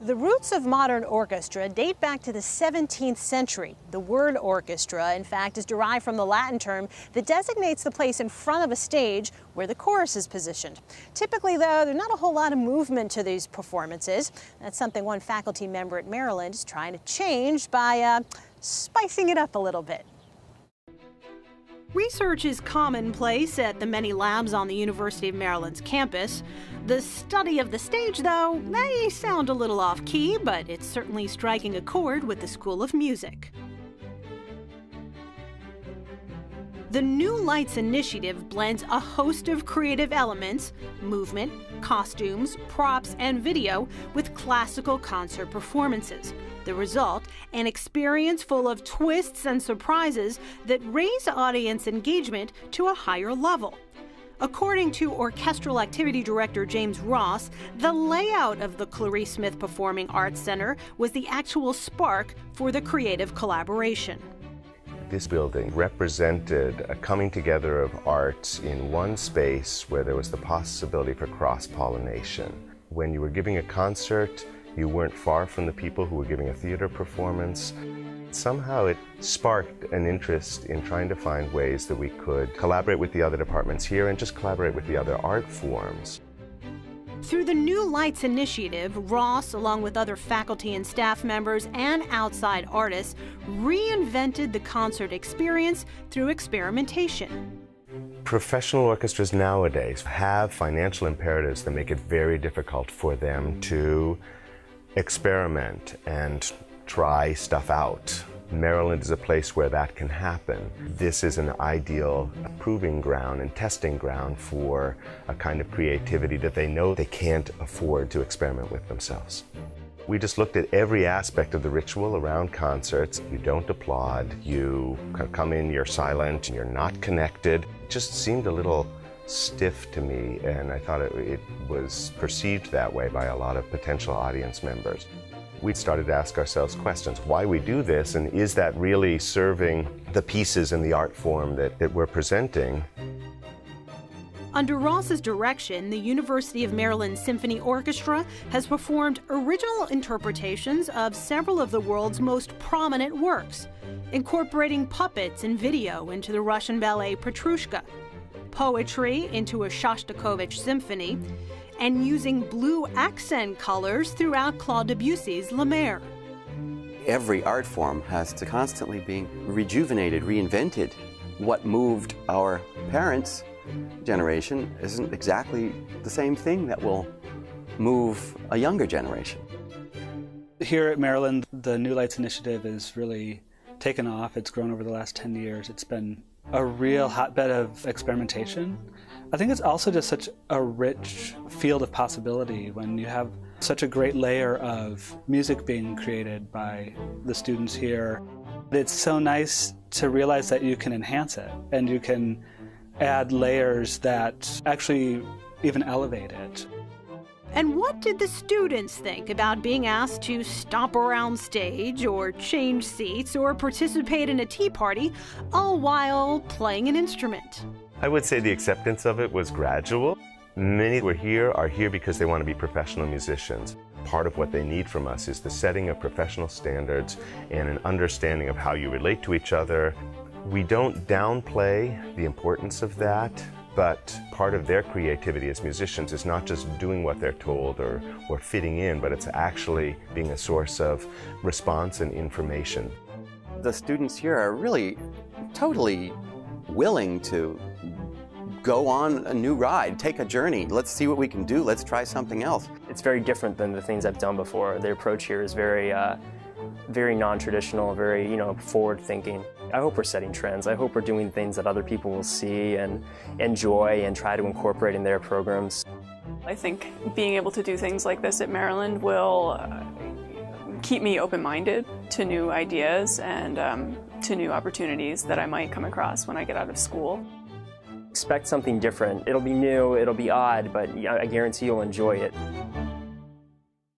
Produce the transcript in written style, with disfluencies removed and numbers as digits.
The roots of modern orchestra date back to the 17th century. The word orchestra, in fact, is derived from the Latin term that designates the place in front of a stage where the chorus is positioned. Typically, though, there's not a whole lot of movement to these performances. That's something one faculty member at Maryland is trying to change by spicing it up a little bit. Research is commonplace at the many labs on the University of Maryland's campus. The study of the stage, though, may sound a little off-key, but it's certainly striking a chord with the School of Music. The New Lights Initiative blends a host of creative elements, movement, costumes, props, and video with classical concert performances. The result, an experience full of twists and surprises that raise audience engagement to a higher level. According to Orchestral Activity Director James Ross, the layout of the Clarice Smith Performing Arts Center was the actual spark for the creative collaboration. This building represented a coming together of arts in one space where there was the possibility for cross-pollination. When you were giving a concert, you weren't far from the people who were giving a theater performance. Somehow it sparked an interest in trying to find ways that we could collaborate with the other departments here and just collaborate with the other art forms. Through the New Lights Initiative, Ross, along with other faculty and staff members and outside artists, reinvented the concert experience through experimentation. Professional orchestras nowadays have financial imperatives that make it very difficult for them to experiment and try stuff out. Maryland is a place where that can happen. This is an ideal proving ground and testing ground for a kind of creativity that they know they can't afford to experiment with themselves. We just looked at every aspect of the ritual around concerts. You don't applaud, you come in, you're silent, and you're not connected. It just seemed a little stiff to me, and I thought it was perceived that way by a lot of potential audience members. We started to ask ourselves questions. Why we do this, and is that really serving the pieces and the art form that we're presenting? Under Ross's direction, the University of Maryland Symphony Orchestra has performed original interpretations of several of the world's most prominent works, incorporating puppets and video into the Russian ballet Petrushka, poetry into a Shostakovich symphony, and using blue accent colors throughout Claude Debussy's La Mer. Every art form has to constantly be rejuvenated, reinvented. What moved our parents' generation isn't exactly the same thing that will move a younger generation. Here at Maryland, the New Lights Initiative is really taken off. It's grown over the last 10 years. It's been a real hotbed of experimentation. I think it's also just such a rich field of possibility when you have such a great layer of music being created by the students here. It's so nice to realize that you can enhance it and you can add layers that actually even elevate it. And what did the students think about being asked to stomp around stage or change seats or participate in a tea party, all while playing an instrument? I would say the acceptance of it was gradual. Many who are here because they want to be professional musicians. Part of what they need from us is the setting of professional standards and an understanding of how you relate to each other. We don't downplay the importance of that, but part of their creativity as musicians is not just doing what they're told or fitting in, but it's actually being a source of response and information. The students here are really totally willing to go on a new ride, take a journey. Let's see what we can do. Let's try something else. It's very different than the things I've done before. The approach here is very non-traditional, very, forward-thinking. I hope we're setting trends. I hope we're doing things that other people will see and enjoy and try to incorporate in their programs. I think being able to do things like this at Maryland will keep me open-minded to new ideas and to new opportunities that I might come across when I get out of school. Expect something different. It'll be new, it'll be odd, but I guarantee you'll enjoy it.